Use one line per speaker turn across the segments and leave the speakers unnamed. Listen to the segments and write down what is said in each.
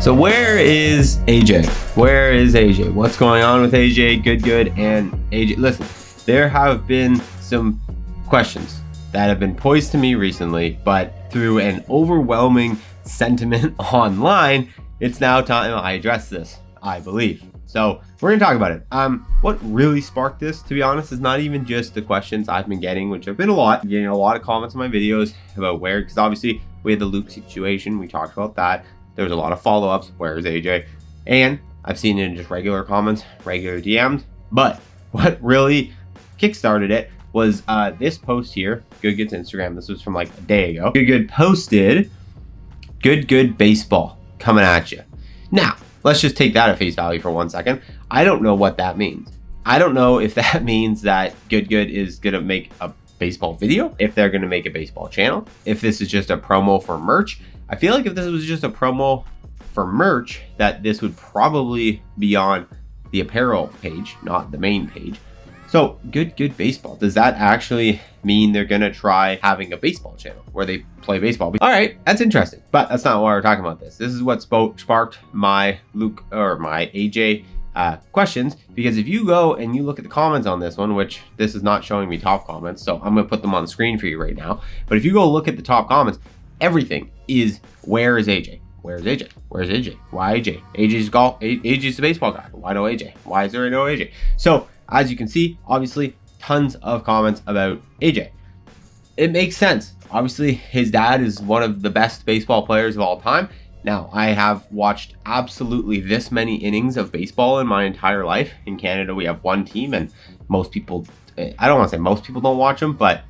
So where is AJ? Where is AJ? What's going on with AJ, Good, and AJ? Listen, there have been some questions that have been posed to me recently, but through an overwhelming sentiment online, it's now time I address this, I believe. So we're gonna talk about it. What really sparked this, to be honest, is not even just the questions I've been getting, which have been a lot. Getting a lot of comments on my videos about where, because obviously we had the Luke situation, we talked about that. There was a lot of follow-ups, where is AJ? And I've seen it in just regular comments, regular DMs. But what really kickstarted it was this post here, Good Instagram. This was from like a day ago. Good posted, Good baseball coming at you. Now, let's just take that at face value for 1 second. I don't know what that means. I don't know if that means that Good is gonna make a baseball video, if they're gonna make a baseball channel, if this is just a promo for merch. I feel like if this was just a promo for merch, that this would probably be on the apparel page, not the main page. So Good baseball. Does that actually mean they're gonna try having a baseball channel where they play baseball? All right, that's interesting, but that's not why we're talking about this. This is what sparked my Luke or my AJ questions, because if you go and you look at the comments on this one, which this is not showing me top comments, so I'm gonna put them on the screen for you right now. But if you go look at the top comments, everything is, where is AJ? Where's AJ? Where's AJ? Why AJ? AJ's golf. AJ's the baseball guy. Why no AJ? Why is there no AJ? So as you can see, obviously tons of comments about AJ. It makes sense. Obviously his dad is one of the best baseball players of all time. Now, I have watched absolutely this many innings of baseball in my entire life. In Canada, we have one team, and most people, I don't want to say most people don't watch them, but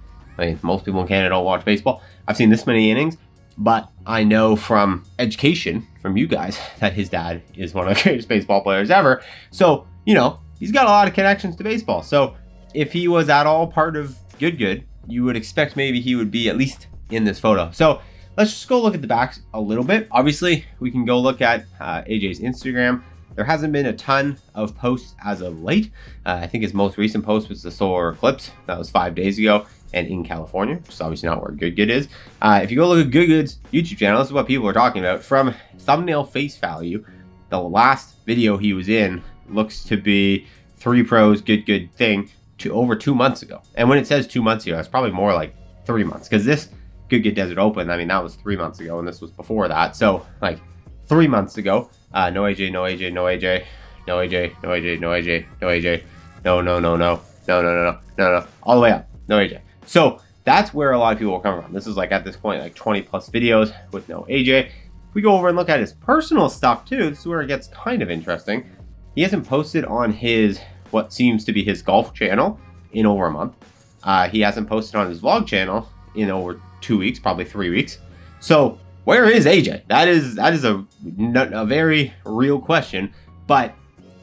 most people in Canada don't watch baseball. I've seen this many innings, but I know from education from you guys that his dad is one of the greatest baseball players ever. So, you know, he's got a lot of connections to baseball. So if he was at all part of Good, you would expect maybe he would be at least in this photo. So let's just go look at the backs a little bit. Obviously, we can go look at AJ's Instagram. There hasn't been a ton of posts as of late. I think his most recent post was the solar eclipse. That was 5 days ago and in California, which is obviously not where Good is. If you go look at Good's YouTube channel, this is what people are talking about. From thumbnail face value, the last video he was in looks to be 3 pros Good thing to over 2 months ago. And when it says 2 months ago, it's probably more like 3 months, because this Good Desert Open, I mean, that was 3 months ago, and this was before that. So like 3 months ago, no AJ, no AJ, no AJ, no AJ, no AJ, no AJ, no AJ, no, all the way up, no AJ. So that's where a lot of people are coming from. This is like at this point, like 20 plus videos with no AJ. If we go over and look at his personal stuff too, this is where it gets kind of interesting. He hasn't posted on his, what seems to be his golf channel, in over a month. He hasn't posted on his vlog channel in over 2 weeks, probably 3 weeks. So where is AJ? That is a very real question. But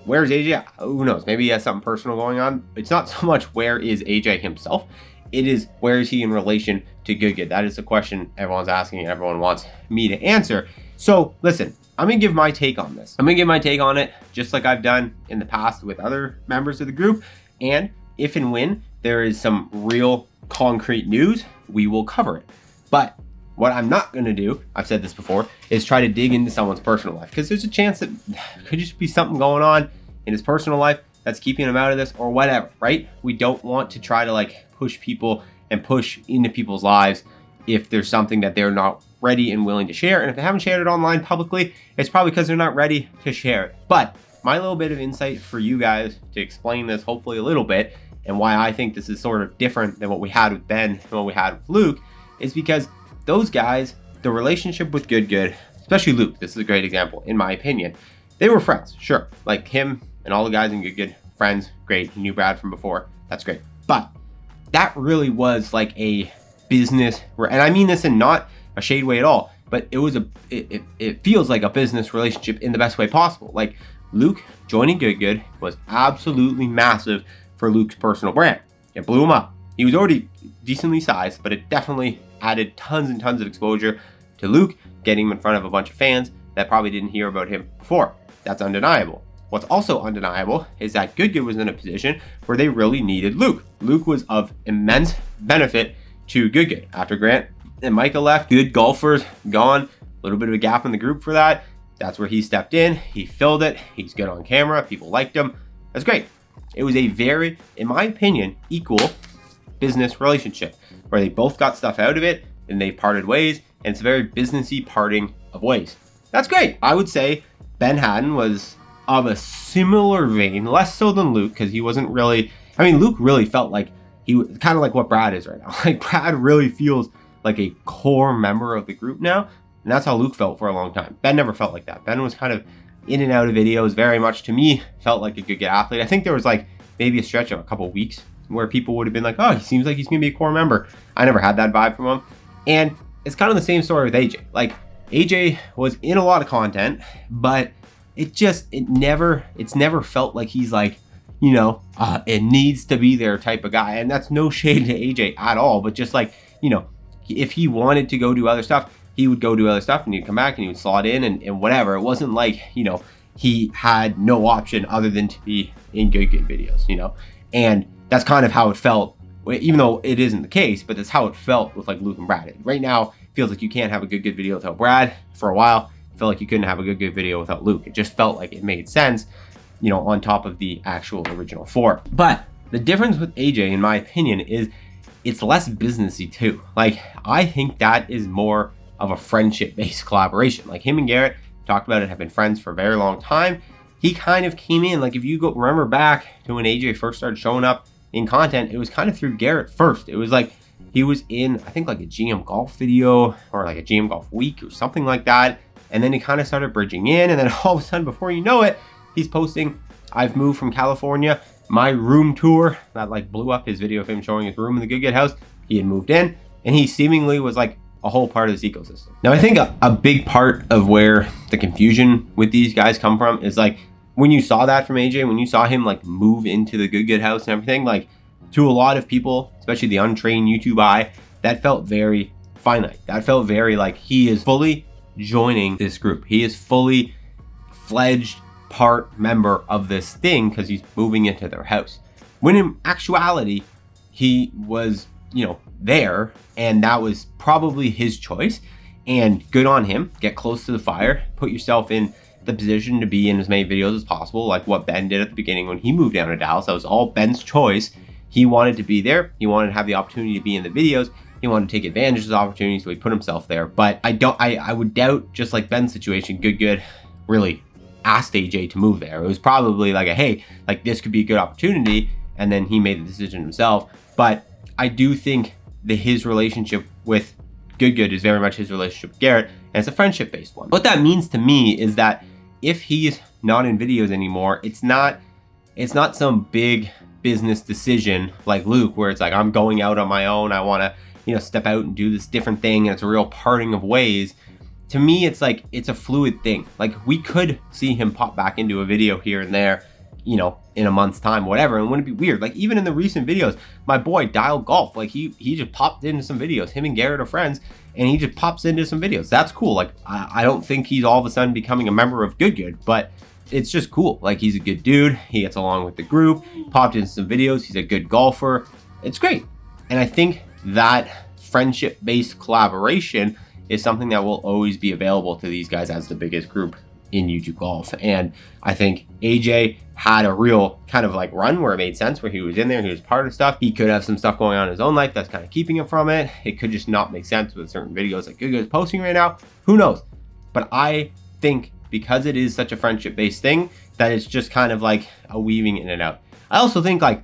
where's AJ? Who knows? Maybe he has something personal going on. It's not so much where is AJ himself. It is, where is he in relation to Good? That is the question everyone's asking and everyone wants me to answer. So listen, I'm gonna give my take on this. I'm gonna give my take on it just like I've done in the past with other members of the group. And if and when there is some real concrete news, we will cover it. But what I'm not gonna do, I've said this before, is try to dig into someone's personal life, because there's a chance that could just be something going on in his personal life that's keeping him out of this or whatever, right? We don't want to try to like push people and push into people's lives if there's something that they're not ready and willing to share. And if they haven't shared it online publicly, it's probably because they're not ready to share it. But my little bit of insight for you guys to explain this, hopefully a little bit, and why I think this is sort of different than what we had with Ben and what we had with Luke, is because those guys, the relationship with Good, especially Luke, this is a great example in my opinion, they were friends, sure. Like him and all the guys in Good, friends, great. He knew Brad from before, that's great. But that really was like a business, and I mean this in not a shade way at all, but it feels like a business relationship in the best way possible. Like Luke joining Good was absolutely massive for Luke's personal brand. It blew him up. He was already decently sized, but it definitely added tons and tons of exposure to Luke, getting him in front of a bunch of fans that probably didn't hear about him before. That's undeniable. What's also undeniable is that Good was in a position where they really needed Luke. Luke was of immense benefit to Good. After Grant and Micah left, good golfers gone, a little bit of a gap in the group for that. That's where he stepped in. He filled it. He's good on camera. People liked him. That's great. It was a very, in my opinion, equal business relationship where they both got stuff out of it and they parted ways. And it's a very businessy parting of ways. That's great. I would say Ben Haddon was of a similar vein, less so than Luke, because he wasn't really, I mean, Luke really felt like he was kind of like what Brad is right now. Like Brad really feels like a core member of the group now. And that's how Luke felt for a long time. Ben never felt like that. Ben was kind of in and out of videos, very much to me, felt like a good athlete. I think there was like maybe a stretch of a couple of weeks where people would have been like, oh, he seems like he's going to be a core member. I never had that vibe from him. And it's kind of the same story with AJ. Like AJ was in a lot of content, but it's never felt like he's like, you know, it needs to be there type of guy. And that's no shade to AJ at all, but just like, you know, if he wanted to go do other stuff, he would go do other stuff and he'd come back and he would slot in and whatever. It wasn't like, you know, he had no option other than to be in good videos, you know, and that's kind of how it felt, even though it isn't the case, but that's how it felt with like Luke and Brad. Right now, it feels like you can't have a good video without Brad. For a while, it felt like you couldn't have a good video without Luke. It just felt like it made sense, you know, on top of the actual original four. But the difference with AJ, in my opinion, is it's less businessy too. Like, I think that is more of a friendship-based collaboration. Like him and Garrett talked about it, have been friends for a very long time. He kind of came in, like if you go remember back to when AJ first started showing up in content, it was kind of through Garrett first. It was like he was in, I think like a GM golf video or like a GM golf week or something like that. And then he kind of started bridging in, and then all of a sudden, before you know it, he's posting, I've moved from California, my room tour, that like blew up his video of him showing his room in the Good House. He had moved in and he seemingly was like a whole part of this ecosystem. Now, I think a big part of where the confusion with these guys come from is like when you saw that from AJ, when you saw him like move into the Good House and everything, like to a lot of people, especially the untrained YouTube eye, that felt very finite. That felt very like he is fully joining this group. He is fully fledged part member of this thing because he's moving into their house. When in actuality, he was, you know, there, and that was probably his choice, and good on him. Get close to the fire, put yourself in the position to be in as many videos as possible, like what Ben did at the beginning when he moved down to Dallas. That was all Ben's choice. He wanted to be there. He wanted to have the opportunity to be in the videos. He wanted to take advantage of those opportunities, so he put himself there. But I would doubt, just like Ben's situation, Good really asked AJ to move there. It was probably like a, hey, like this could be a good opportunity, and then he made the decision himself. But I do think that his relationship with Good is very much his relationship with Garrett, and it's a friendship-based one. What that means to me is that if he's not in videos anymore, it's not some big business decision like Luke, where it's like, I'm going out on my own, I want to, you know, step out and do this different thing, and it's a real parting of ways. To me, it's like, it's a fluid thing. Like, we could see him pop back into a video here and there, you know, in a month's time, whatever, and wouldn't it be weird? Like, even in the recent videos, my boy Dial Golf, like he just popped into some videos. Him and Garrett are friends, and he just pops into some videos. That's cool. Like, I don't think he's all of a sudden becoming a member of Good, but it's just cool. Like, he's a good dude. He gets along with the group, popped into some videos. He's a good golfer. It's great. And I think that friendship-based collaboration is something that will always be available to these guys as the biggest group in YouTube golf. And I think AJ had a real kind of like run where it made sense, where he was in there, he was part of stuff. He could have some stuff going on in his own life that's kind of keeping him from it. It could just not make sense with certain videos like Good is posting right now. Who knows? But I think because it is such a friendship-based thing, that it's just kind of like a weaving in and out. I also think like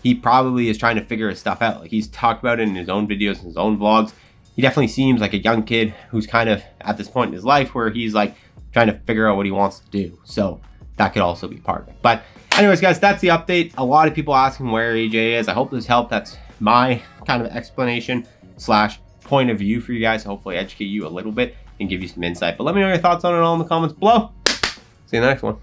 he probably is trying to figure his stuff out. Like, he's talked about it in his own videos, in his own vlogs. He definitely seems like a young kid who's kind of at this point in his life where he's like trying to figure out what he wants to do. So that could also be part of it. But anyways, guys, that's the update. A lot of people asking where AJ is. I hope this helped. That's my kind of explanation / point of view for you guys. Hopefully educate you a little bit and give you some insight. But let me know your thoughts on it all in the comments below. See you in the next one.